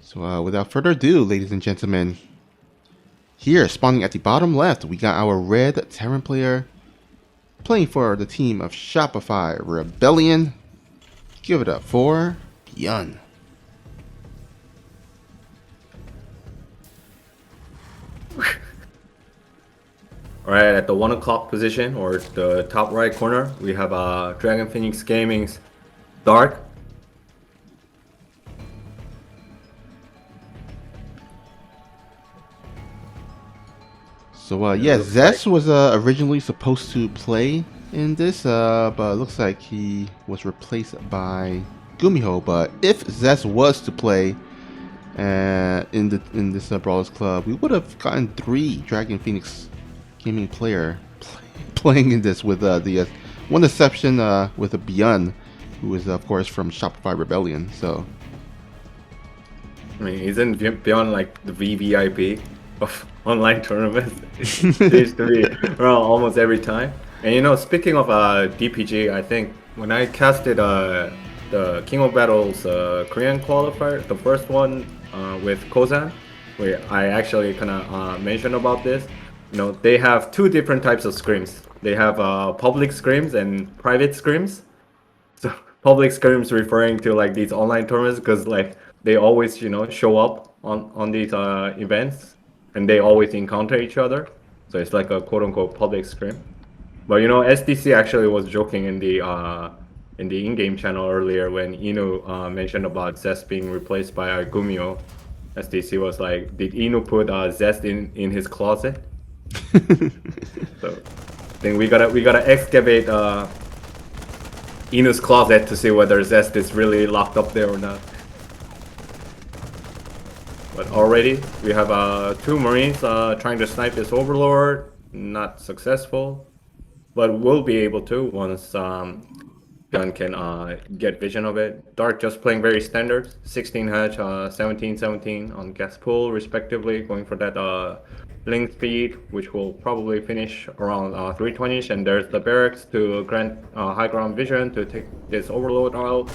So without further ado, ladies and gentlemen, here spawning at the bottom left, we got our red Terran player playing for the team of Shopify Rebellion. Give it up for Byun. Alright, at the 1 o'clock position, or the top right corner, we have Dragon Phoenix Gaming's Dark. So yeah, Zest was originally supposed to play in this, but it looks like he was replaced by Gumiho. But if Zest was to play in this Brawlers Club, we would have gotten 3 Dragon Phoenix Gaming player playing in this with the one exception with a Byun, who is of course from Shopify Rebellion. So I mean, isn't Byun like the VVIP of online tournaments? It seems to be around almost every time. And you know, speaking of DPG, I think when I casted the King of Battles Korean qualifier, the first one with Kozan, where I actually kind of mentioned about this. You know, they have 2 different types of scrims. They have public scrims and private scrims. So public scrims referring to like these online tournaments because like they always, you know, show up on these events and they always encounter each other. So it's like a quote unquote public scrim. But you know, SDC actually was joking in the in-game channel earlier when Inu mentioned about Zest being replaced by Gumio. SDC was like, did Inu put Zest in his closet? So I think we gotta excavate Inu's closet to see whether Zest is really locked up there or not. But already we have 2 Marines trying to snipe this Overlord, not successful, but we'll be able to once Byun can get vision of it. Dark just playing very standard, 16 hatch, 17-17 on gas pool respectively, going for that link speed, which will probably finish around 320ish, and there's the barracks to grant high ground vision to take this Overlord out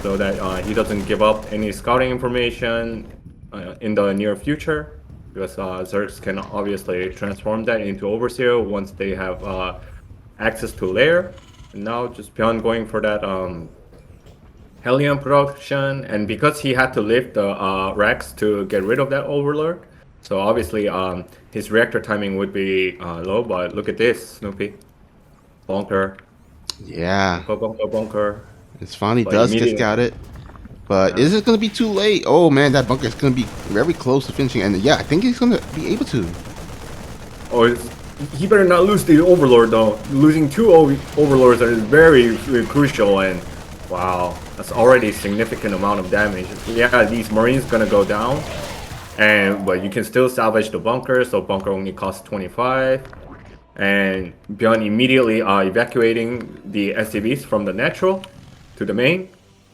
so that he doesn't give up any scouting information in the near future, because Zergs can obviously transform that into Overseer once they have access to lair. And now just Byun going for that Hellion production, and because he had to lift the Rex to get rid of that Overlord, so obviously his reactor timing would be low, but look at this, Snoopy. Bunker. yeah, Bunker. it's finally But does get scouted. But is it going to be too late? Oh man, that bunker is going to be very close to finishing, and yeah, I think he's going to be able to. Oh, he better not lose the Overlord though. Losing 2 Overlords is very, very crucial, and wow, that's already a significant amount of damage. Yeah, these Marines gonna go down, but you can still salvage the bunker, so bunker only costs 25. And Byun immediately evacuating the SCVs from the natural to the main,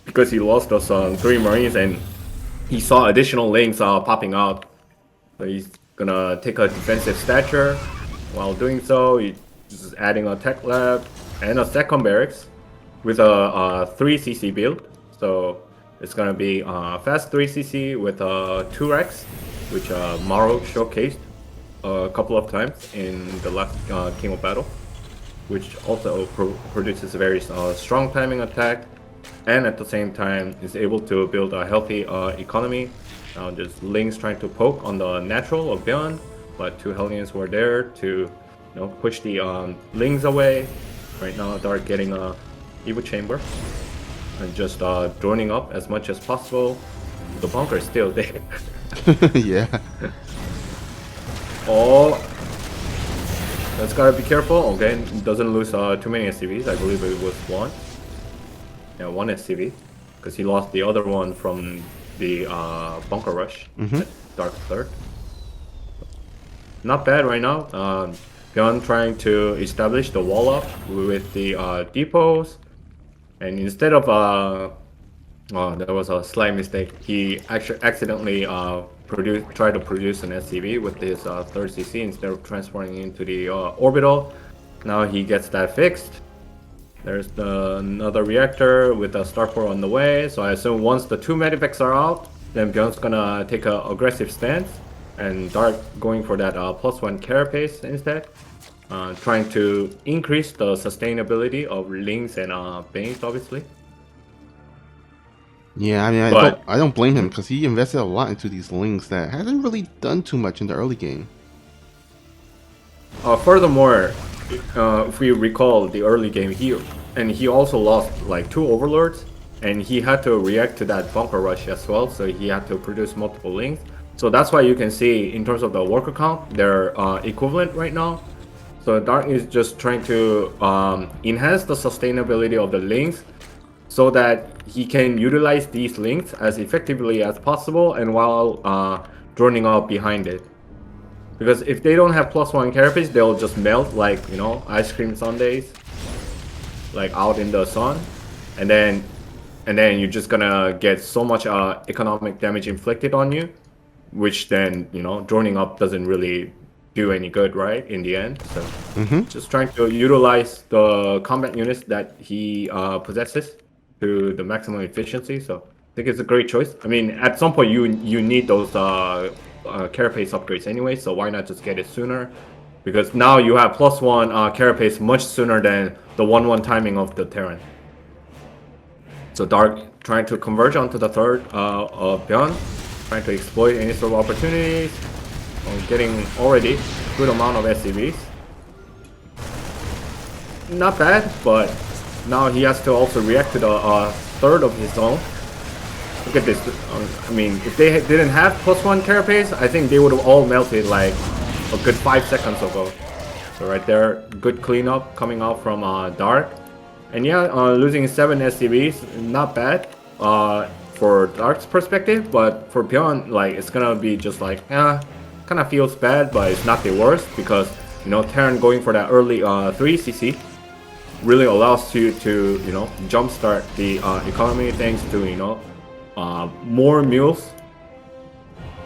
because he lost those 3 Marines and he saw additional lanes popping out. So he's gonna take a defensive stature. While doing so, he's just adding a tech lab and a second barracks with a 3cc build. So it's gonna be fast 3cc with 2x, which Maro showcased a couple of times in the last King of Battle, which also produces a very strong timing attack, and at the same time is able to build a healthy economy. Just Lings trying to poke on the natural of Byun, but 2 Hellions were there to, you know, push the Lings away. Right now Dark getting a Evo Chamber and just droning up as much as possible. The bunker is still there. Yeah. Oh, that's gotta be careful. Okay, doesn't lose too many SCVs. I believe it was 1. Yeah, 1 SCV, because he lost the other one from the bunker rush at Dark Third. Not bad right now. Byun trying to establish the wall up with the depots, and instead of there was a slight mistake. He actually accidentally tried to produce an SCV with his 3rd CC instead of transferring into the orbital. Now he gets that fixed. There's another reactor with a starport on the way. So I assume once the 2 medivacs are out, then Byun's gonna take a aggressive stance, and Dark going for that +1 carapace instead, trying to increase the sustainability of Lings and Banes, obviously. Yeah, I mean, But I don't blame him because he invested a lot into these Lings that hasn't really done too much in the early game. furthermore, if we recall the early game, he also lost like 2 overlords, and he had to react to that bunker rush as well. So he had to produce multiple Lings. So that's why you can see in terms of the worker count, they're equivalent right now. So Dark is just trying to enhance the sustainability of the Lings, so that he can utilize these Lings as effectively as possible, and while droning out behind it. Because if they don't have +1 carapace, they'll just melt like, you know, ice cream sundaes, like out in the sun, and then you're just gonna get so much economic damage inflicted on you, which then, you know, droning up doesn't really do any good, right, in the end. So just trying to utilize the combat units that he possesses to the maximum efficiency. So I think it's a great choice. I mean, at some point you need those carapace upgrades anyway, so why not just get it sooner? Because now you have +1 carapace much sooner than the 1/1 timing of the Terran. So Dark trying to converge onto the third of Byun, trying to exploit any sort of opportunities, getting already good amount of SCVs. Not bad, but now he has to also react to the third of his own. Look at this. I mean, if they didn't have +1 carapace, I think they would have all melted like a good 5 seconds ago. So right there, good cleanup coming out from Dark. And yeah, losing 7 SCVs, not bad for Dark's perspective, but for Byun, like, it's gonna be just like, kind of feels bad, but it's not the worst, because, you know, Terran going for that early 3cc really allows you to, you know, jumpstart the economy thanks to, you know, more mules,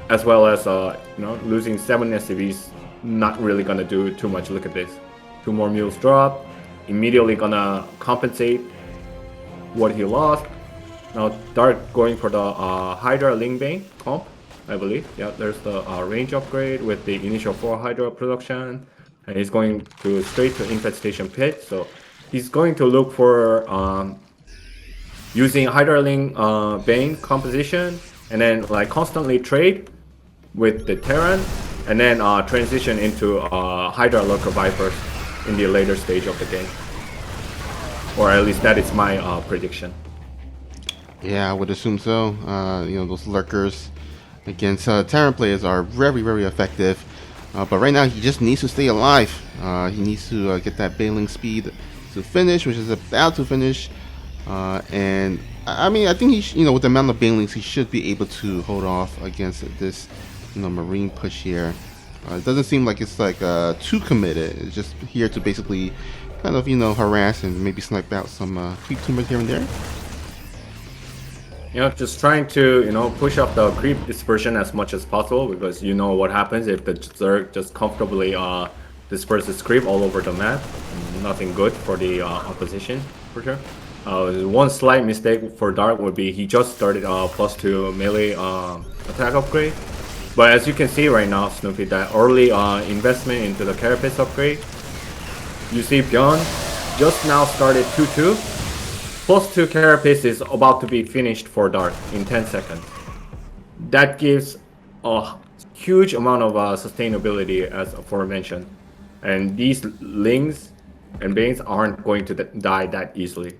as well as, you know, losing 7 SCVs, not really gonna do too much. Look at this. 2 more mules drop, immediately gonna compensate what he lost. Now Dark going for the Hydra Lingbane comp, I believe. Yeah, there's the range upgrade with the initial 4 Hydra production, and he's going to straight to Infestation Pit. So he's going to look for using Hydra Bane composition, and then like constantly trade with the Terran, and then transition into Hydra Lurker Vipers in the later stage of the game. Or at least that is my prediction. Yeah, I would assume so. You know, those lurkers against Terran players are very, very effective. But right now, he just needs to stay alive. He needs to get that bailing speed to finish, which is about to finish. And I mean, I think he, you know, with the amount of bailings, he should be able to hold off against this, you know, Marine push here. It doesn't seem like it's like too committed. It's just here to basically kind of, you know, harass and maybe snipe out some creep tumors here and there. You know, just trying to, you know, push up the creep dispersion as much as possible, because you know what happens if the Zerg just comfortably disperses creep all over the map. Nothing good for the opposition, for sure. One slight mistake for Dark would be he just started +2 melee attack upgrade. But as you can see right now, Snoopy, that early investment into the carapace upgrade, you see Byun just now started 2-2. +2 carapace is about to be finished for Dark in 10 seconds. That gives a huge amount of sustainability, as aforementioned. And these Lings and Banes aren't going to die that easily.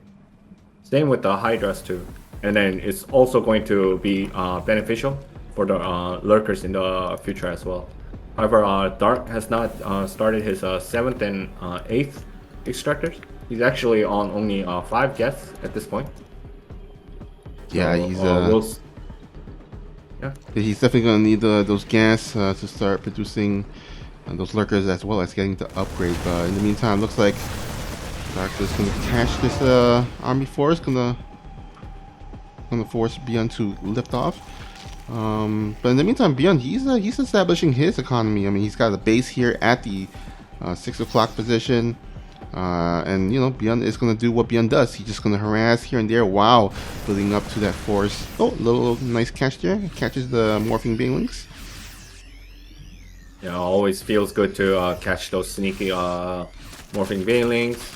Same with the Hydras too. And then it's also going to be beneficial for the Lurkers in the future as well. However, Dark has not started his 7th and 8th extractors. He's actually on only 5 guests at this point. Yeah, So, he's definitely gonna need those gas to start producing those lurkers, as well as getting the upgrade. But in the meantime, looks like Dark is gonna catch this army force, gonna force Byun to lift off. But in the meantime, Byun, he's establishing his economy. I mean, he's got a base here at the 6 o'clock position. And you know, Byun is gonna do what Byun does. He's just gonna harass here and there while building up to that force. Oh, little nice catch there. Catches the morphing banelings. Yeah, always feels good to catch those sneaky morphing banelings.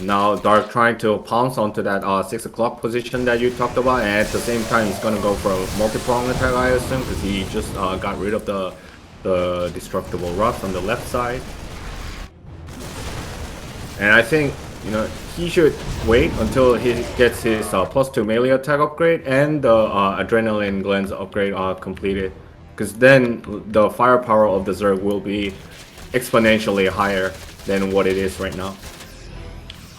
Now Dark trying to pounce onto that 6 o'clock position that you talked about, and at the same time he's gonna go for a multi-prong attack, I assume, because he just got rid of the destructible rust on the left side. And I think, you know, he should wait until he gets his +2 melee attack upgrade and the adrenaline glands upgrade completed, because then the firepower of the Zerg will be exponentially higher than what it is right now.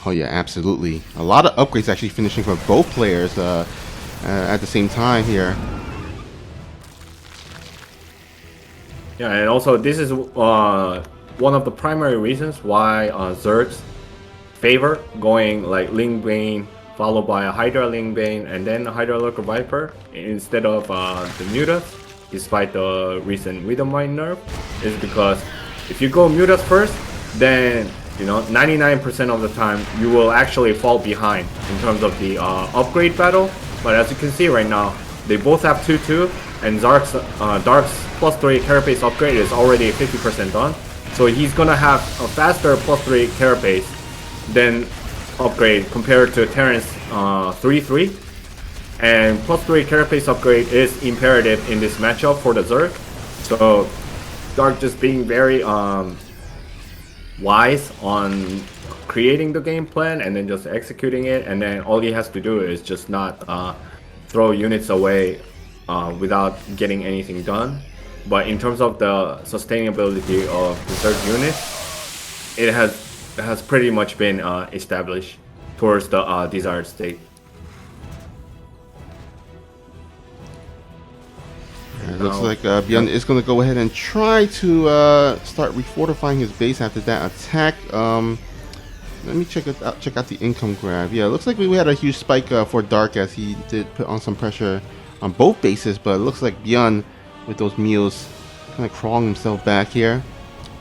Oh yeah, absolutely. A lot of upgrades actually finishing for both players at the same time here. Yeah, and also this is one of the primary reasons why Zergs favor going like Ling Bane followed by a Hydra Ling Bane and then a Hydra Lurker Viper instead of the Mutas, despite the recent Widowmine nerf, is because if you go Mutas first, then you know 99% of the time you will actually fall behind in terms of the upgrade battle. But as you can see right now, they both have 2-2, and Dark's +3 carapace upgrade is already 50% done. So he's gonna have a faster +3 carapace than upgrade compared to Terran's 3-3. And +3 carapace upgrade is imperative in this matchup for the Zerg. So Dark just being very wise on creating the game plan and then just executing it, and then all he has to do is just not throw units away without getting anything done. But in terms of the sustainability of the Zerg unit, it has pretty much been established towards the desired state. It looks like Byun is going to go ahead and try to start refortifying his base after that attack. Let me check out the income grab. Yeah, it looks like we had a huge spike for Dark as he did put on some pressure on both bases, but it looks like Byun with those meals kind of crawling himself back here.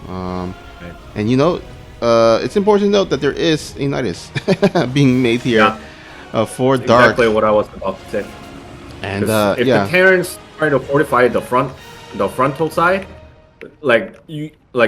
And you know, it's important to note that there is a Nidus being made here for Dark. Exactly what I was about to say. And if the Terrans try to fortify the frontal side, like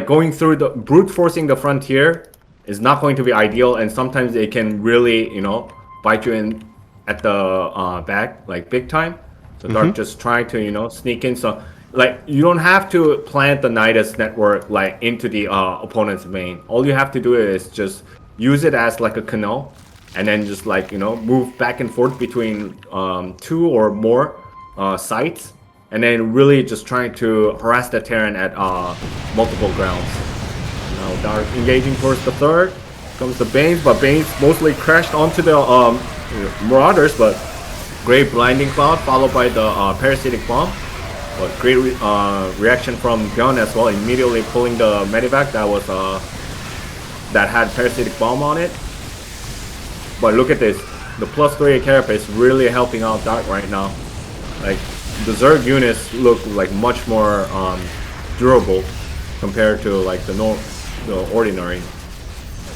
going through the brute forcing the frontier is not going to be ideal, and sometimes it can really, you know, bite you in at the back like big time. So Dark just trying to, you know, sneak in. So like you don't have to plant the Nidus network like into the opponent's main. All you have to do is just use it as like a canal, and then just like, you know, move back and forth between 2 or more sites, and then really just trying to harass the Terran at multiple grounds. Now Dark engaging towards the third. Comes the Banes, but Banes mostly crashed onto the Marauders, but great blinding cloud followed by the parasitic bomb. But great reaction from Byun as well, immediately pulling the medivac that had parasitic bomb on it. But look at this, the +3 carapace really helping out Dark right now. Like the Zerg units look like much more durable compared to like the ordinary,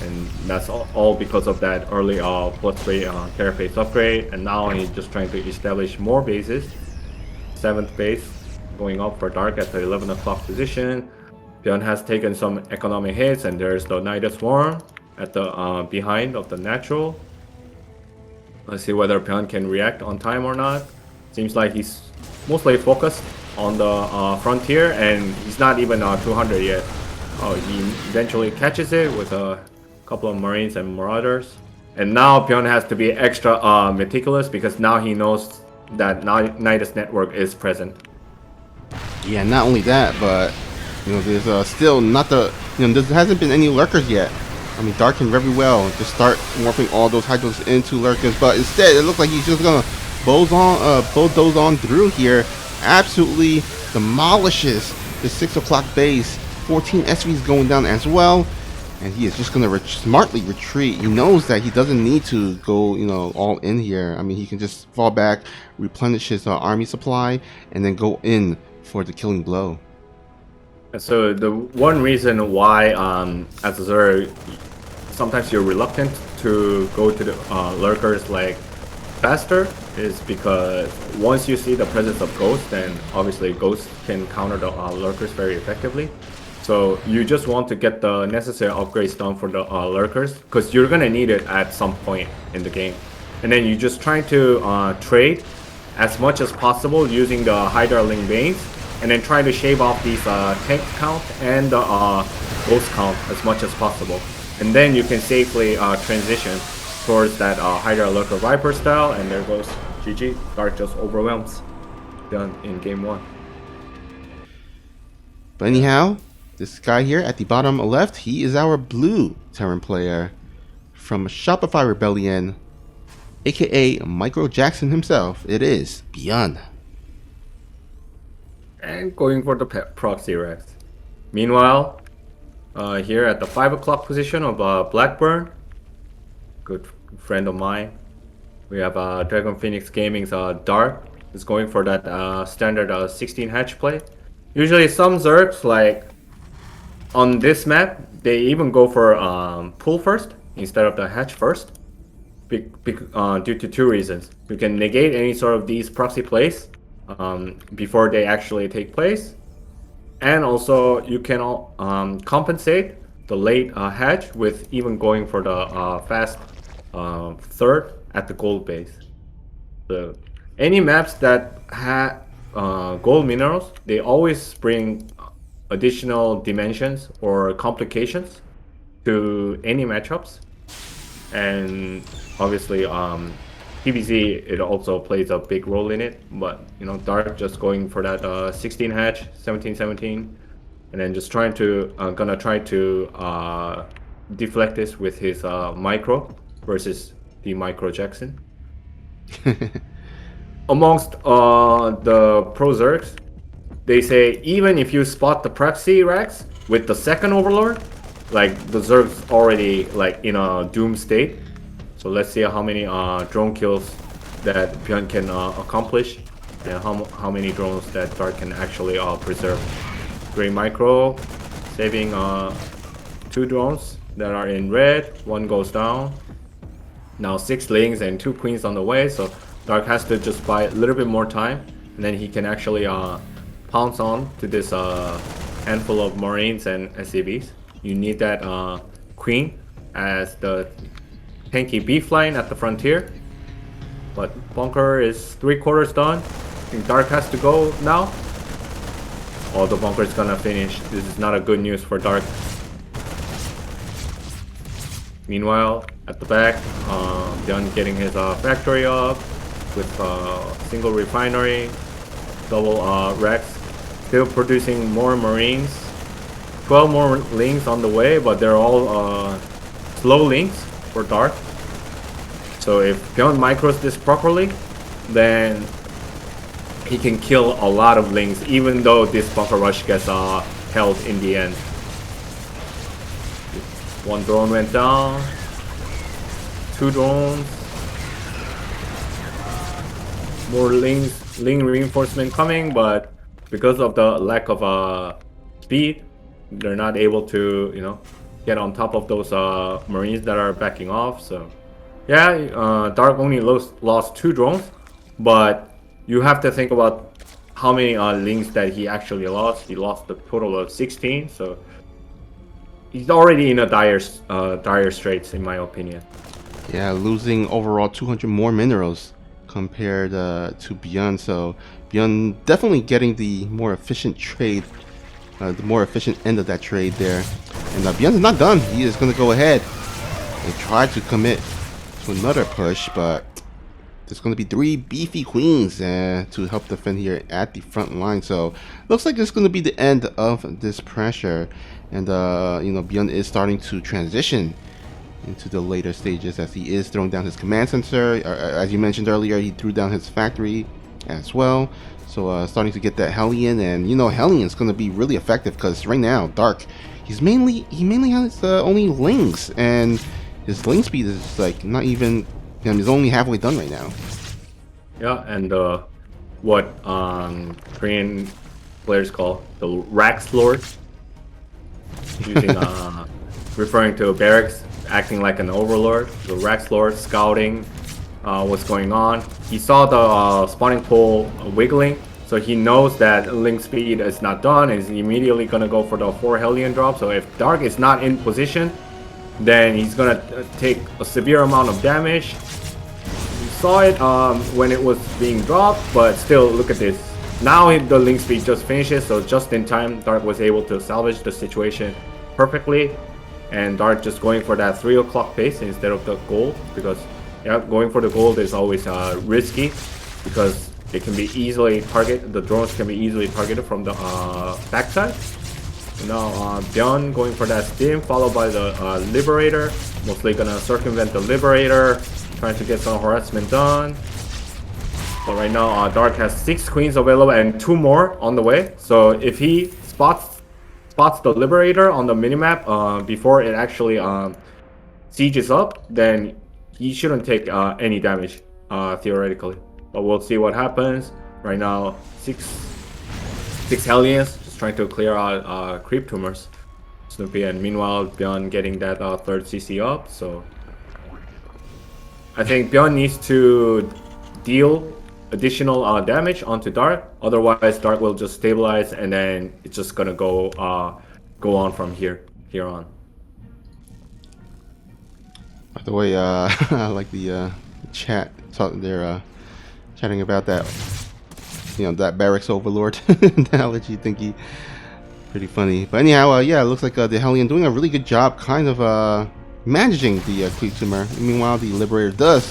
and that's all because of that early +3 carapace upgrade. And now he's just trying to establish more bases. 7th base going up for Dark at the 11 o'clock position. Byun has taken some economic hits, and there's the Nidus Swarm at the behind of the natural. Let's see whether Byun can react on time or not. Seems like he's mostly focused on the frontier, and he's not even 200 yet. He eventually catches it with a couple of Marines and Marauders. And now Byun has to be extra meticulous, because now he knows that Nidus network is present. Yeah, not only that, but you know, there's still not the, you know, there hasn't been any lurkers yet. I mean, Dark can very well just start morphing all those hydros into lurkers, but instead it looks like he's just gonna bulldoze on through here. Absolutely demolishes the 6 o'clock base. 14 SVs going down as well, and he is just gonna smartly retreat. He knows that he doesn't need to go, you know, all in here. I mean, he can just fall back, replenish his army supply, and then go in for the killing blow. So the one reason why, as a Zerg, sometimes you're reluctant to go to the lurkers like faster is because once you see the presence of ghosts, then obviously ghosts can counter the lurkers very effectively. So you just want to get the necessary upgrades done for the lurkers because you're gonna need it at some point in the game, and then you just try to trade as much as possible using the Hydra Link Banes, and then try to shave off these tank count and the ghost count as much as possible, and then you can safely transition towards that Hydra Lurker Viper style, and there goes GG. Dark just overwhelms. Done in game 1. But anyhow, this guy here at the bottom left, he is our blue Terran player from Shopify Rebellion, aka Micro Jackson himself. It is Byun. And going for the proxy Rex. Meanwhile, here at the 5 o'clock position of Blackburn, good friend of mine, we have Dragon Phoenix Gaming's Dark is going for that standard 16 hatch play. Usually some Zergs, like on this map, they even go for pull first instead of the hatch first, due to 2 reasons. You can negate any sort of these proxy plays before they actually take place, and also you can compensate the late hatch with even going for the fast third at the gold base. So any maps that have gold minerals, they always bring additional dimensions or complications to any matchups, and obviously PvZ, it also plays a big role in it. But you know, Dark just going for that 16 hatch, 17-17, and then just trying to gonna try to deflect this with his micro versus the Micro Jackson. Amongst the pro Zergs, they say even if you spot the proxy racks with the second overlord, like the Zerg's already like in a doom state. So let's see how many drone kills that Byun can accomplish, and how many drones that Dark can actually preserve. Great micro, saving 2 drones that are in red. 1 goes down. Now 6 lings and 2 queens on the way, so Dark has to just buy a little bit more time, and then he can actually pounce on to this handful of Marines and SCVs. You need that queen as the tanky beef line at the frontier. But bunker is 3/4 done. I think Dark has to go now. Oh, the bunker is gonna finish. This is not a good news for Dark. Meanwhile, at the back, Byun getting his factory up with single refinery, double Rex, still producing more Marines. 12 more links on the way, but they're all slow links for Dark. So if Byun micros this properly, then he can kill a lot of links, even though this bunker rush gets held in the end. 1 drone went down, 2 drones, more ling reinforcement coming, but because of the lack of speed, they're not able to, you know, get on top of those Marines that are backing off. So yeah, Dark only lost 2 drones, but you have to think about how many links that he actually lost. He lost a total of 16, so he's already in a dire straits, in my opinion. Yeah, losing overall 200 more minerals compared to Byun. So Byun definitely getting the more efficient trade, the more efficient end of that trade there. And Byun's not done. He is going to go ahead and try to commit to another push, but there's going to be 3 beefy queens to help defend here at the front line. So looks like it's going to be the end of this pressure, and you know, Byun is starting to transition into the later stages as he is throwing down his command center. As you mentioned earlier, he threw down his factory as well. So starting to get that Hellion, and you know, Hellion's going to be really effective because right now Dark, he mainly has only lings, and his ling speed is like not even, he's only halfway done right now. Yeah, and what Korean players call the Rax Lord. using referring to barracks, acting like an overlord. The Rex Lord scouting what's going on. He saw the spawning pool wiggling, so he knows that link speed is not done. He's immediately gonna go for the 4 Hellion drop. So if Dark is not in position, then he's gonna take a severe amount of damage. You saw it when it was being dropped, but still, look at this. Now the link speed just finishes, so just in time, Dark was able to salvage the situation perfectly. And Dark just going for that 3 o'clock pace instead of the gold, because yeah, going for the gold is always risky, because it can be easily targeted. The drones can be easily targeted from the backside. Now Byun going for that stim, followed by the Liberator. Mostly gonna circumvent the Liberator, trying to get some harassment done. But right now Dark has 6 queens available and 2 more on the way. So if he spots the Liberator on the minimap before it actually sieges up, then he shouldn't take any damage theoretically. But we'll see what happens. Right now, 6 Hellions just trying to clear out creep tumors. Snoopy, and meanwhile Byun getting that 3rd CC up. So I think Byun needs to deal additional damage onto Dark. Otherwise, Dark will just stabilize, and then it's just gonna go on from here on. By the way, I like the chat. They're chatting about that, that barracks overlord analogy thingy. Pretty funny. But anyhow, yeah, it looks like the Hellion doing a really good job, kind of managing the creep tumor. Meanwhile, the Liberator does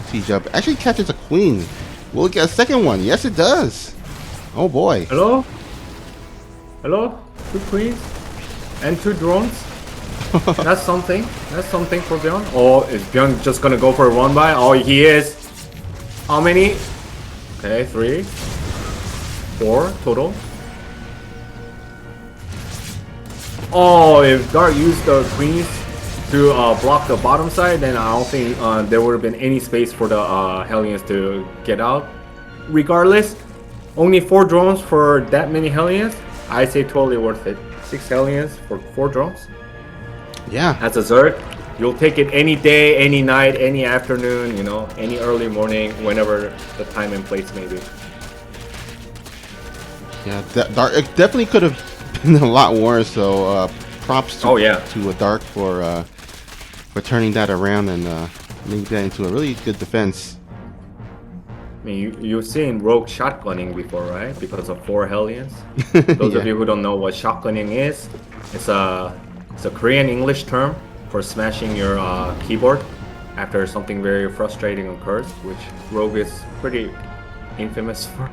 siege up. Actually catches a queen. Will it get a second one? Yes, it does. Oh boy. Hello? Hello? 2 queens and 2 drones. That's something. That's something for Byun. Or is Byun just gonna go for a run by? Oh, he is. How many? Okay, 3, 4 total. Oh, if Dark used the queens to block the bottom side, then I don't think there would have been any space for the Hellions to get out. Regardless, only 4 drones for that many Hellions, I say totally worth it. 6 Hellions for 4 drones. Yeah. As a Zerg, you'll take it any day, any night, any afternoon, any early morning, whenever the time and place may be. Yeah, Dark, it definitely could have been a lot worse, so props to Dark for turning that around and making that into a really good defense. I mean, you've seen rogue shotgunning before, right? Because of 4 Hellions. Those of you who don't know what shotgunning is, it's a Korean English term for smashing your keyboard after something very frustrating occurs, which Rogue is pretty infamous for.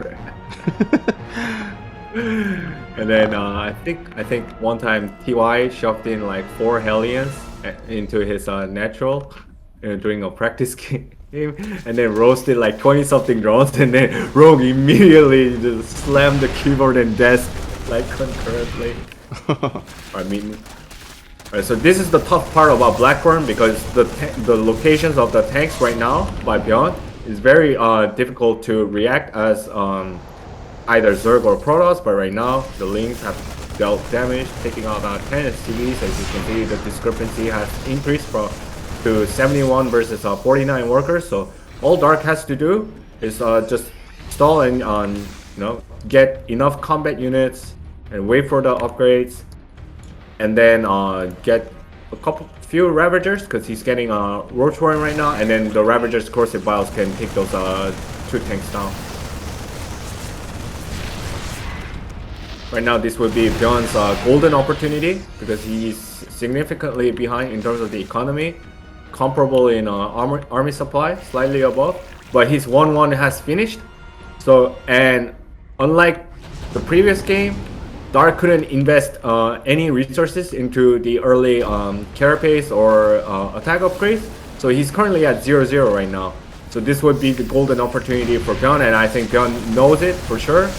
And then I think one time TY shoved in like 4 Hellions into his natural during a practice game, and then roasted like 20-something drones, and then Rogue immediately just slammed the keyboard and desk like concurrently. Alright, so this is the tough part about Blackburn, because the locations of the tanks right now by Byun is very difficult to react as either Zerg or Protoss, but right now the Lings have dealt damage, taking out 10 SCVs. As you can see, the discrepancy has increased to 71 versus 49 workers. So all Dark has to do is just stall and get enough combat units and wait for the upgrades, and then get a few Ravagers, because he's getting Roach Warren right now, and then the Ravagers Corrosive Biles can take those 2 tanks down. Right now, this would be Byun's golden opportunity, because he's significantly behind in terms of the economy, comparable in army supply, slightly above, but his 1-1 has finished. So, and unlike the previous game, Dark couldn't invest any resources into the early carapace or attack upgrades, so he's currently at 0-0 right now. So this would be the golden opportunity for Byun, and I think Byun knows it for sure.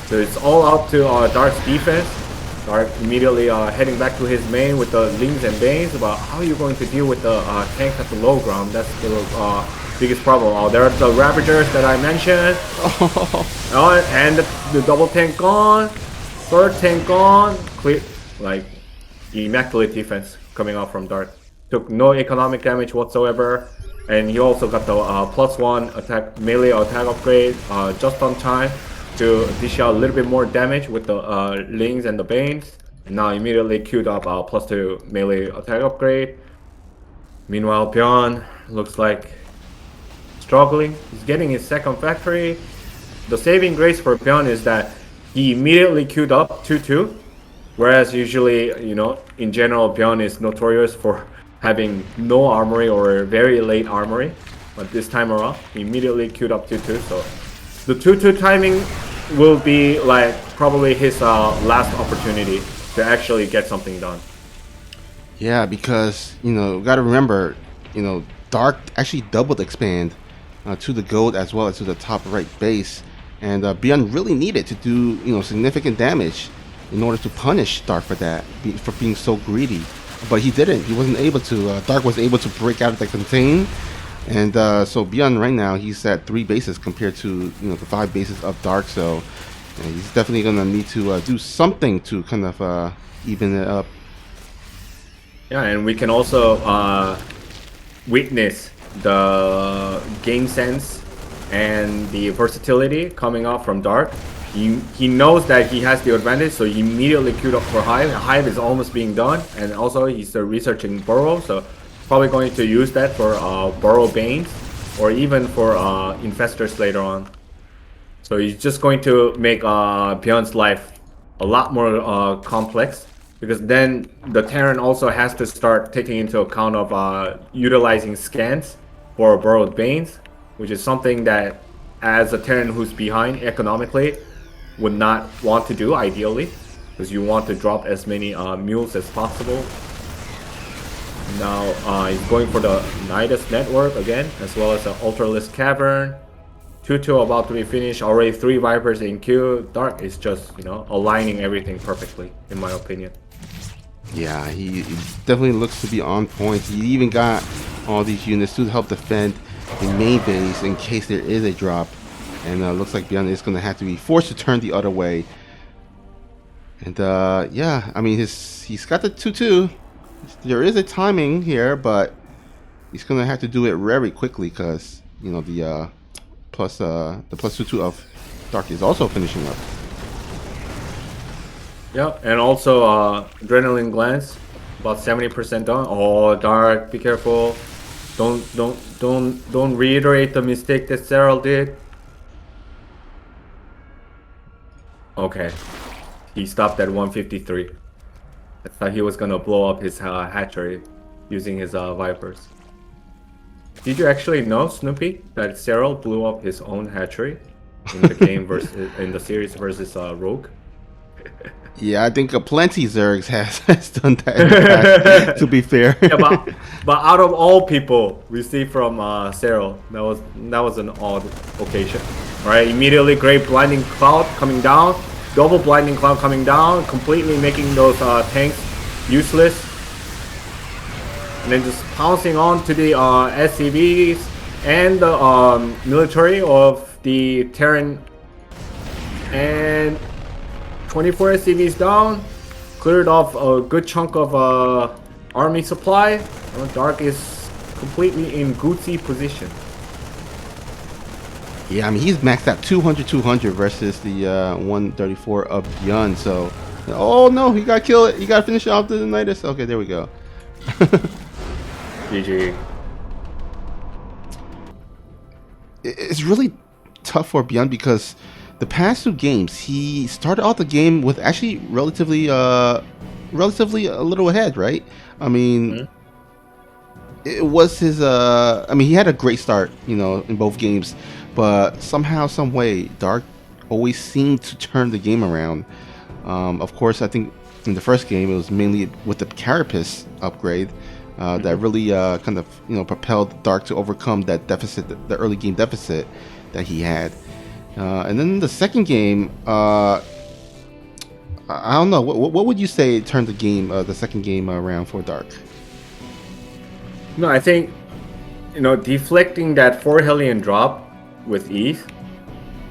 So it's all up to Dark's defense. Dark immediately heading back to his main with the Lings and Banes. About how are you going to deal with the tank at the low ground? That's the biggest problem. Oh, there are the Ravagers that I mentioned. And the double tank gone. 3rd tank gone. Clear, like immaculate defense coming out from Dark. Took no economic damage whatsoever, and he also got the +1 attack melee attack upgrade just on time to dish out a little bit more damage with the Lings and the Banes. And now immediately queued up +2 melee attack upgrade. Meanwhile, Byun looks like struggling. He's getting his second factory. The saving grace for Byun is that he immediately queued up 2-2, whereas usually, you know, in general, Byun is notorious for having no armory or very late armory. But this time around, he immediately queued up 2-2. So the 2-2 timing will be like probably his last opportunity to actually get something done. Yeah, because, you know, got to remember, you know, Dark actually doubled expand to the gold as well as to the top right base. And Byun really needed to do, you know, significant damage in order to punish Dark for that, for being so greedy. But he didn't. He wasn't able to. Dark was able to break out of the contain. And so Byun right now, he's at 3 bases compared to, you know, the 5 bases of Dark. So he's definitely going to need to do something to kind of even it up. Yeah, and we can also witness the game sense and the versatility coming out from Dark. He knows that he has the advantage, so he immediately queued up for Hive. Hive is almost being done, and also he's researching Burrow, so probably going to use that for Burrow Banes, or even for Infestors later on. So he's just going to make Byun's life a lot more complex, because then the Terran also has to start taking into account of utilizing scans for Burrowed Banes, which is something that, as a Terran who's behind economically, would not want to do ideally, because you want to drop as many mules as possible. Now he's going for the Nidus network again, as well as the Ultralisk Cavern. 2-2 about to be finished, already 3 Vipers in queue. Dark is just, you know, aligning everything perfectly, in my opinion. Yeah, he definitely looks to be on point. He even got all these units to help defend the main base in case there is a drop. And looks like Byun is going to have to be forced to turn the other way. And yeah, I mean, he's got the 2-2. There is a timing here, but he's going to have to do it very quickly, because, you know, the plus 2-2 of Dark is also finishing up. Yeah, and also Adrenaline Glance, about 70% done. Oh, Dark, be careful. Don't reiterate the mistake that Cyril did. Okay, he stopped at 153. I thought he was gonna blow up his hatchery using his Vipers. Did you actually know, Snoopy, that Cyril blew up his own hatchery in the game versus in the series versus Rogue? Yeah, I think Plenty Zergs has done that in the past, to be fair. Yeah, but out of all people we see from Cyril, that was an odd occasion. Alright, immediately Great Blinding Cloud coming down, double Blinding Cloud coming down, completely making those tanks useless. And then just pouncing on to the SCVs and the military of the Terran. And 24 SCVs down, cleared off a good chunk of army supply. Dark is completely in Gucci position. Yeah, I mean, he's maxed out 200 versus the 134 of Byun. So, oh no, he got killed. He got to finish off the Nidus. Okay, there we go. GG. It's really tough for Byun, because the past 2 games, he started off the game with actually relatively a little ahead, right? I mean, it was his. I mean, he had a great start, you know, in both games, but somehow, some way, Dark always seemed to turn the game around. Of course, I think in the first game it was mainly with the Carapace upgrade that really kind of, you know, propelled Dark to overcome that deficit, the early game deficit that he had. And then the second game, I don't know. What would you say turned the game, the second game around for Dark? No, I think, you know, deflecting that 4 Hellion drop with ease,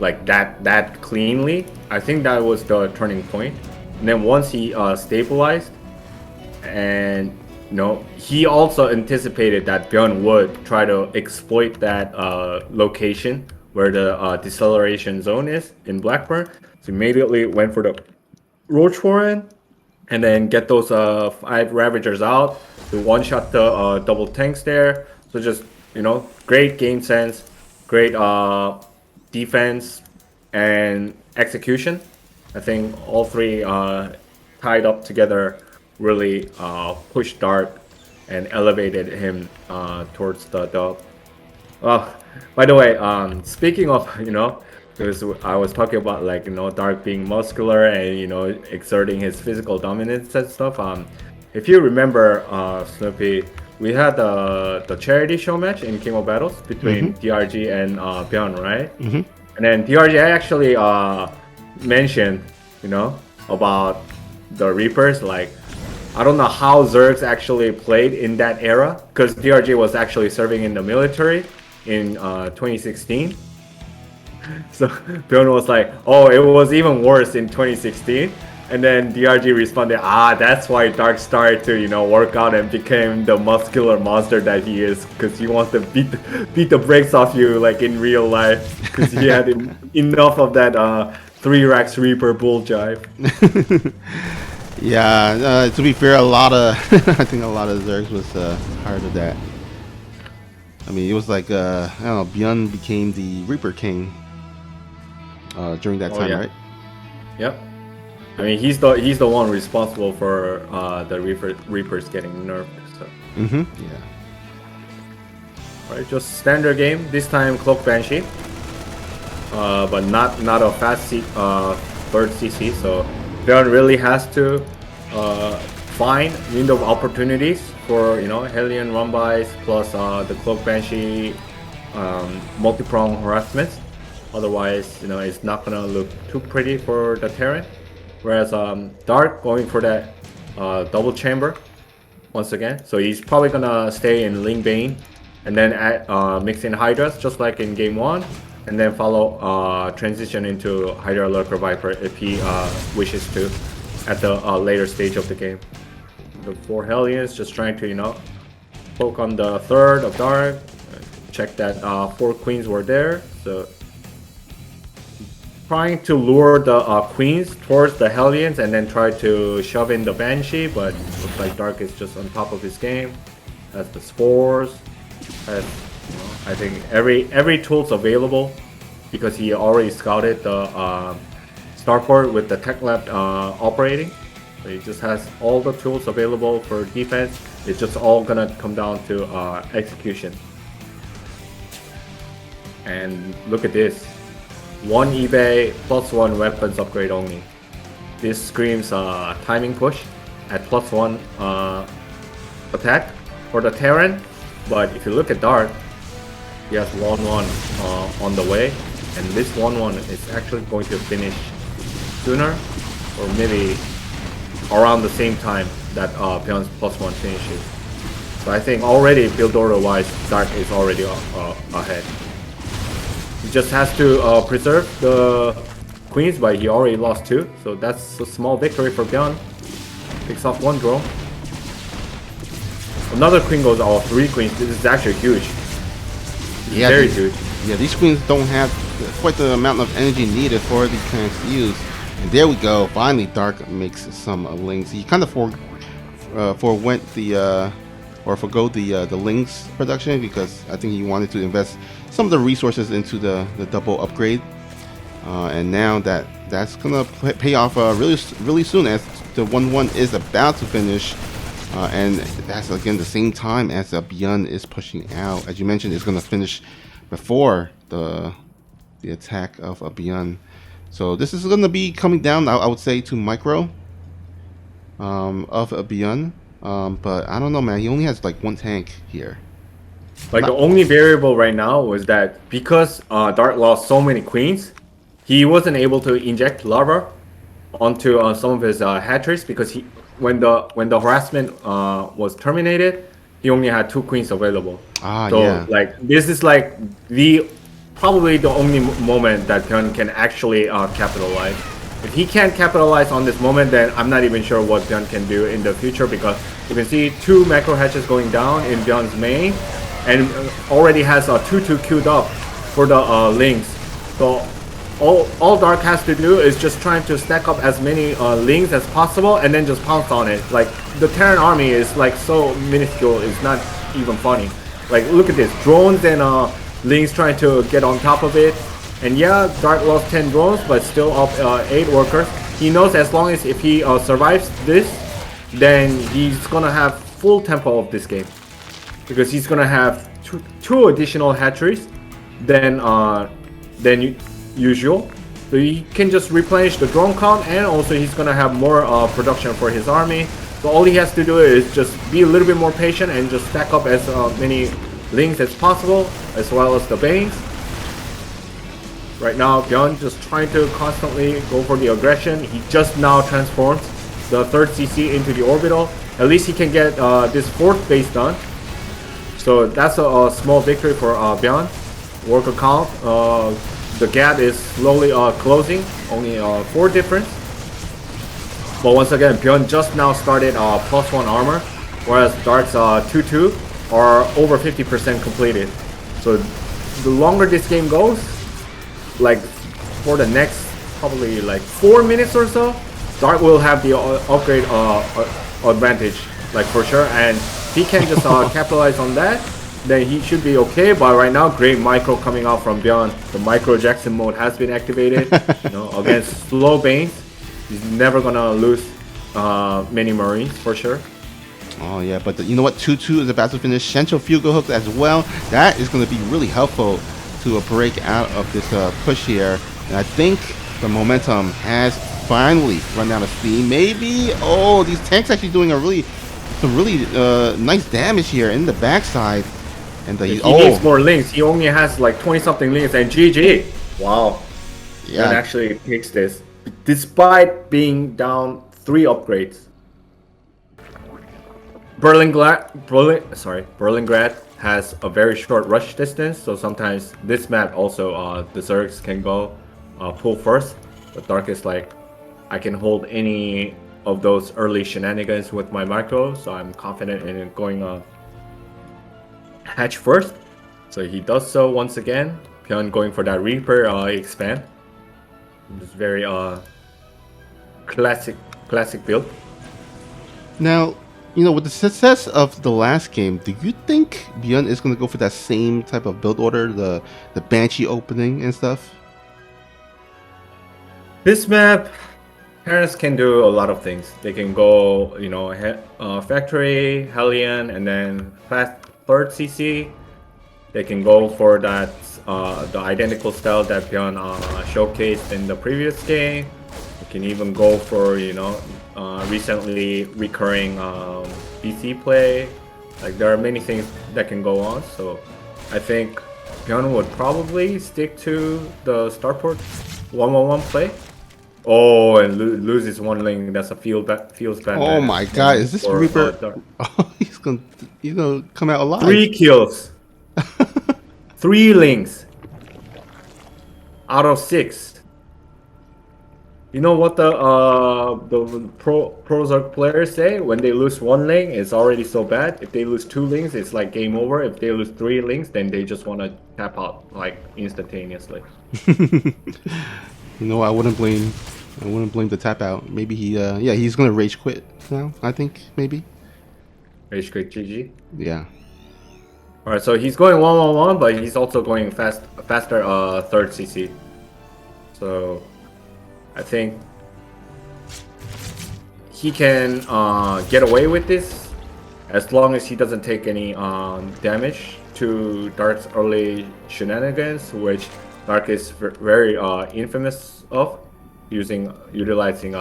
like that cleanly, I think that was the turning point. And then once he stabilized and he also anticipated that Byun would try to exploit that location where the deceleration zone is in Blackburn. So immediately went for the Roach Warren and then get those 5 Ravagers out to one-shot the double tanks there. So just, great game sense, great defense, and execution. I think all 3 tied up together really pushed Dark and elevated him towards the dub. By the way, speaking of, because I was talking about Dark being muscular and exerting his physical dominance and stuff. If you remember, Snoopy, we had the charity show match in King of Battles between DRG and Byun, right? And then DRG actually mentioned, about the Reapers. Like, I don't know how Zergs actually played in that era, because DRG was actually serving in the military in 2016. So Byun was like, oh, it was even worse in 2016. And then DRG responded, that's why Dark started to, work out and became the muscular monster that he is, because he wants to beat the brakes off you like in real life, because he had enough of that 3-Rax Reaper bull jive. Yeah, to be fair, I think a lot of Zergs was tired of that. I mean, it was like, I don't know, Byun became the Reaper King during that time, right? Yep. I mean, he's the one responsible for the Reapers getting nerfed. So. Yeah. Right, just standard game. This time Cloak Banshee, but not a fast third CC. So Byun really has to find window of opportunities for Hellion run-bys plus the Cloak Banshee multi-prong harassments. Otherwise, it's not gonna look too pretty for the Terran. Whereas Dark going for that double chamber once again. So he's probably gonna stay in Ling Bane and then mix in Hydras just like in game 1, and then follow transition into Hydra Lurker Viper if he wishes to at the later stage of the game. The 4 Hellions just trying to poke on the 3rd of Dark, check that 4 Queens were there. So trying to lure the Queens towards the Hellions and then try to shove in the Banshee, but looks like Dark is just on top of his game. Has the Spores, has I think every tool's available because he already scouted the starport with the tech lab operating. So he just has all the tools available for defense. It's just all gonna come down to execution. And look at this. 1 eBay plus 1 weapons upgrade only. This screams timing push at plus 1 attack for the Terran. But if you look at Dark, he has 1-1 on the way, and this 1-1 is actually going to finish sooner, or maybe around the same time that Byun's plus 1 finishes. So I think already build order wise, Dark is already ahead. He just has to preserve the Queens, but he already lost 2, so that's a small victory for Byun. Picks off 1 drone. Another Queen goes off, 3 Queens. This is actually huge. Yeah, very huge. Yeah, these Queens don't have quite the amount of energy needed for these tanks to use. And there we go. Finally, Dark makes some Lings. He kind of forwent the or forgo the Lings production because I think he wanted to invest some of the resources into the double upgrade. And now that's gonna pay off really soon, as the 1-1 is about to finish. And that's again the same time as Byun is pushing out. As you mentioned, it's gonna finish before the attack of Byun. So this is gonna be coming down, I would say, to micro of Byun. But I don't know, man. He only has like 1 tank here. Like the only variable right now was that because Dark lost so many Queens, he wasn't able to inject lava onto some of his hatcheries because when the harassment was terminated, he only had 2 Queens available. So yeah. like this is like probably the only moment that Byun can actually capitalize. If he can't capitalize on this moment, then I'm not even sure what Byun can do in the future, because You can see 2 macro hatches going down in Byun's main, and already has a 2-2 queued up for the links. So all Dark has to do is just trying to stack up as many links as possible and then just pounce on it. Like the Terran army is like so minuscule, it's not even funny. Like look at this, drones and links trying to get on top of it. And yeah, Dark lost 10 drones, but still up 8 workers. He knows as long as if he survives this, then he's gonna have full tempo of this game, because he's gonna have two additional hatcheries than usual. So he can just replenish the drone count, and also he's gonna have more production for his army. So all he has to do is just be a little bit more patient and just stack up as many links as possible, as well as the Banes. Right now, Byun just trying to constantly go for the aggression. He just now transforms the 3rd CC into the orbital. At least he can get this 4th base done. So that's a small victory for Byun. Worker count, the gap is slowly closing, only 4 difference. But once again, Byun just now started +1 armor, whereas Dark's 2-2 are over 50% completed. So the longer this game goes, like for the next probably like 4 minutes or so, Dark will have the upgrade advantage, like for sure. And if he can just capitalize on that, then he should be okay. But right now, great micro coming out from Byun. The micro Jackson mode has been activated. You know, against slow Banes, he's never gonna lose many Marines for sure. Oh yeah, but you know what? 2-2 is about to finish. Central field goal hook as well. That is going to be really helpful to break out of this push here. And I think the momentum has finally run out of steam. Maybe. Oh, these tanks actually doing some really nice damage here in the backside. And he needs more links. He only has like 20-something links, and GG. Wow. Yeah. And actually takes this despite being down 3 upgrades. Berlingrad has a very short rush distance, so sometimes this map also the Zergs can go pull first. But Dark is like, I can hold any of those early shenanigans with my micro, so I'm confident in going hatch first. So he does so once again. Byun going for that Reaper expand. It's very classic build. Now, you know, with the success of the last game, do you think Byun is going to go for that same type of build order, the Banshee opening and stuff? This map, Terrans can do a lot of things. They can go, you know, Factory, Hellion, and then fast 3rd CC. They can go for that the identical style that Byun showcased in the previous game. They can even go for, you know, recently recurring PC play. Like there are many things that can go on. So I think Byun would probably stick to the Starport 1-1-1 play. Oh, and loses 1 link. That's a feels bad. Oh my god, is this Reaper? Oh, he's gonna come out alive. 3 kills. 3 links out of 6. You know what the pro Zerg players say? When they lose 1 link, it's already so bad. If they lose 2 links, it's like game over. If they lose 3 links, then they just want to tap out like instantaneously. You know, I wouldn't blame the tap out. Maybe he's gonna rage quit now. I think maybe. Rage quit GG. Yeah. All right, so he's going 1-1-1, but he's also going faster 3rd CC. So I think he can get away with this as long as he doesn't take any damage to Dark's early shenanigans, which Dark is very infamous of, utilizing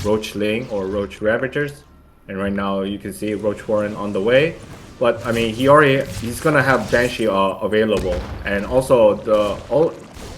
Roach Ling or Roach Ravagers. And right now you can see Roach Warren on the way. But I mean, he's gonna have Banshee available, and also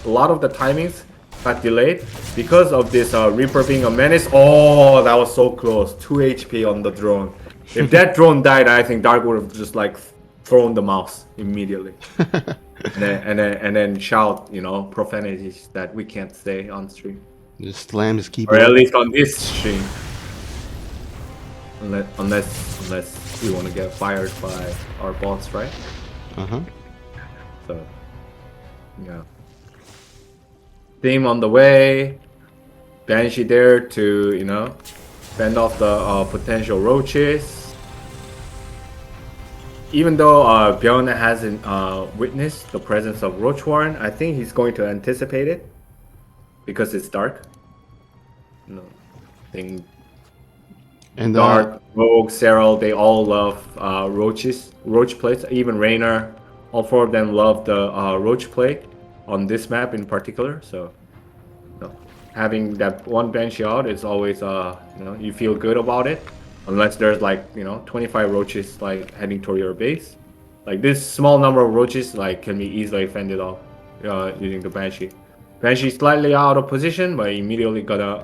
a lot of the timings got delayed because of this Reaper being a menace. Oh, that was so close. 2 HP on the drone. If that drone died, I think Dark would have just like thrown the mouse immediately, and then shout, you know, profanities that we can't say on stream. Just slam his keyboard. Or at least on this stream. unless we want to get fired by our boss, right? So, yeah. Theme on the way. Banshee there to, fend off the potential roaches. Even though Byun hasn't witnessed the presence of Roach Warren, I think he's going to anticipate it because it's dark. I think And Dark, Rogue, Serral, they all love roach plays. Even Raynor, all four of them love the roach play on this map in particular. So, having that one Banshee out is always, you feel good about it. Unless there's like, 25 roaches like heading toward your base. Like this small number of roaches like can be easily fended off using the Banshee. Banshee slightly out of position, but immediately gotta,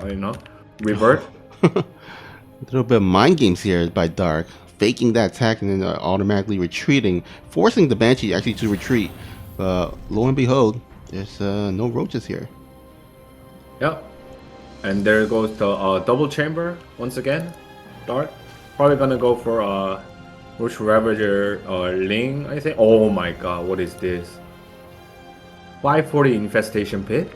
revert. a little bit of mind games here by Dark, faking that attack and then automatically retreating, forcing the Banshee actually to retreat. Lo and behold, there's no roaches here. Yep. And there goes the double chamber once again. Dark. Probably gonna go for Roach Ravager Ling, I think. Oh my god, what is this? 540 Infestation Pit?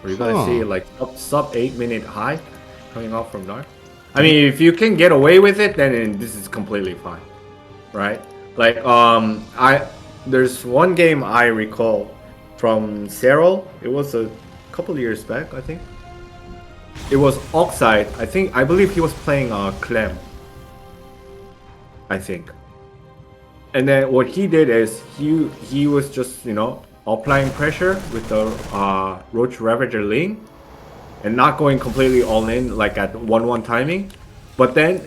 Are you gonna see like sub 8-minute high coming off from Dark? I mean, if you can get away with it, then this is completely fine, right? Like there's one game I recall from Serral. It was a couple of years back, I think. It was Oxide. I believe he was playing Clem. I think. And then what he did is he was just applying pressure with the Roach Ravager Ling, and not going completely all in like at 1-1 timing, but then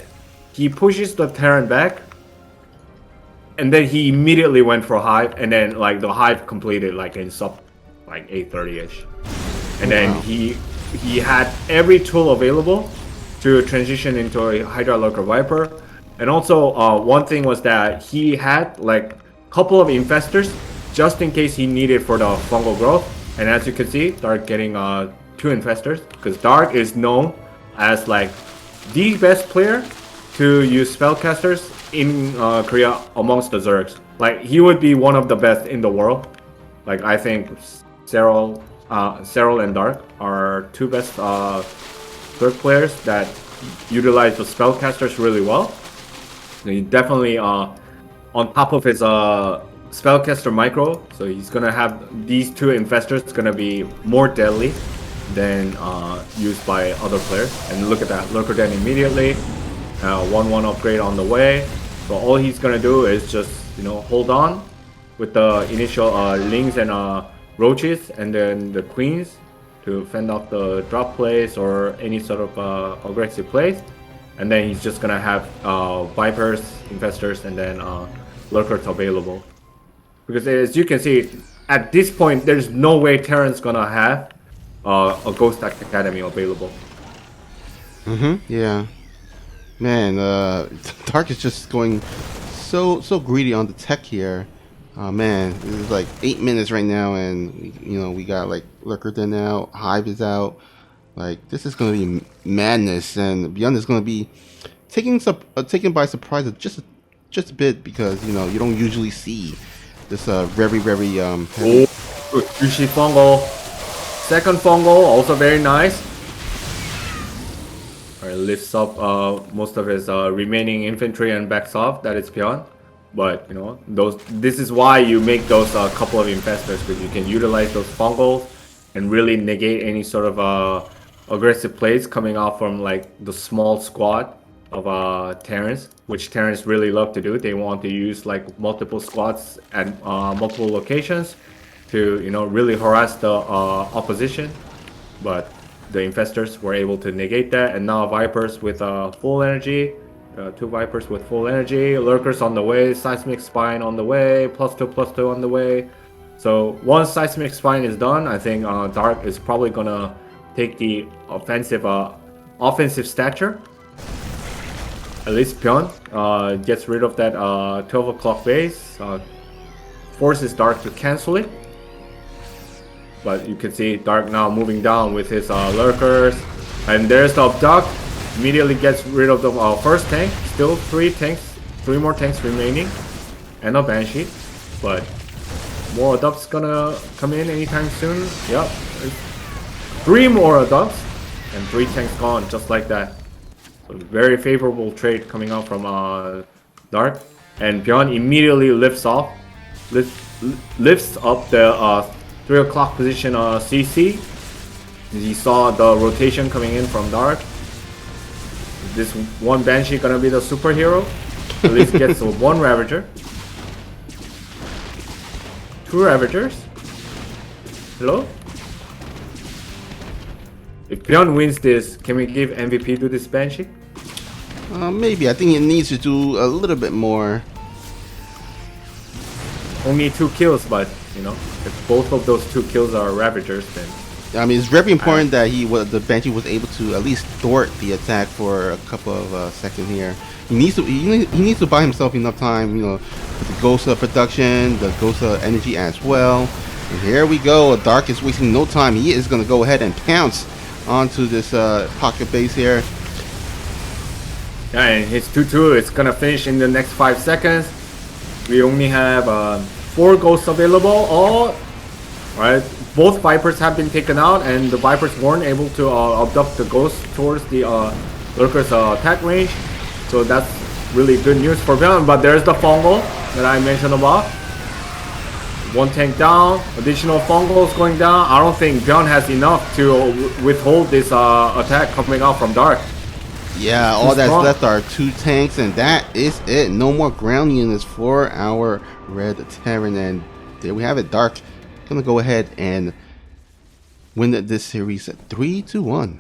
he pushes the Terran back, and then he immediately went for Hive, and then like the Hive completed like in sub like 8:30ish, and then he had every tool available to transition into a Hydra Lurker Viper. And also one thing was that he had like a couple of infestors just in case he needed for the fungal growth. And as you can see, Dark getting 2 infestors, because Dark is known as like the best player to use spellcasters in Korea amongst the Zergs. Like he would be one of the best in the world. Like I think Serral and Dark are 2 best Zerg players that utilize the spellcasters really well. He definitely on top of his spellcaster micro, so he's gonna have these 2 infestors. It's gonna be more deadly than used by other players. And look at that, Lurker Den immediately, 1-1 upgrade on the way. So all he's gonna do is just hold on with the initial Lings and Roaches, and then the Queens to fend off the drop plays or any sort of aggressive plays. And then he's just gonna have Vipers, Infestors, and then Lurkers available. Because as you can see, at this point, there's no way Terran's gonna have a Ghost Academy available. Yeah. Man, Dark is just going so greedy on the tech here. Oh man, this is like 8 minutes right now, and we got like Lurker Den out, Hive is out. Like this is gonna be madness, and Byun is gonna be taken by surprise just a bit, because you don't usually see this very heavy. Sushi fungal, second fungal, also very nice. Alright, lifts up most of his remaining infantry and backs off. That is Byun. But this is why you make those couple of infestors, because you can utilize those fungals and really negate any sort of aggressive plays coming out from like the small squad of Terrans, which Terrans really love to do. They want to use like multiple squads at multiple locations to really harass the opposition. But the infestors were able to negate that, and now Vipers with full energy. 2 Vipers with full energy, Lurkers on the way, Seismic Spine on the way, +2/+2 on the way. So once Seismic Spine is done, I think Dark is probably gonna take the offensive stature. At least Byun gets rid of that 12 o'clock base, forces Dark to cancel it. But you can see Dark now moving down with his Lurkers, and there's the Abduct. Immediately gets rid of the first tank. Still 3 more tanks remaining, and a Banshee. But more adults gonna come in anytime soon. Yep, 3 more adults and 3 tanks gone, just like that. So very favorable trade coming out from Dark, and Byun immediately lifts up the 3 o'clock position CC. He saw the rotation coming in from Dark. This one Banshee gonna be the superhero. At least gets 1 Ravager. 2 Ravagers. Hello? If Byun wins this, can we give MVP to this Banshee? Maybe. I think it needs to do a little bit more. Only 2 kills, but you know, if both of those 2 kills are Ravagers, then I mean, it's very important that the Banshee was able to at least thwart the attack for a couple of seconds here. He needs to buy himself enough time, you know, with the Ghost production, the Ghost energy as well. And here we go. Dark is wasting no time. He is going to go ahead and pounce onto this pocket base here. Yeah, and his 2-2, it's gonna finish in the next 5 seconds. We only have 4 ghosts available. All right, both Vipers have been taken out, and the Vipers weren't able to abduct the ghosts towards the Lurker's attack range. So that's really good news for Byun. But there's the fungal that I mentioned about. 1 tank down, additional fungals going down. I don't think Byun has enough to withhold this attack coming out from Dark. Yeah, all that's left are 2 tanks, and that is it. No more ground units for our Red Terran, and there we have it. Dark gonna go ahead and win this series 3-1.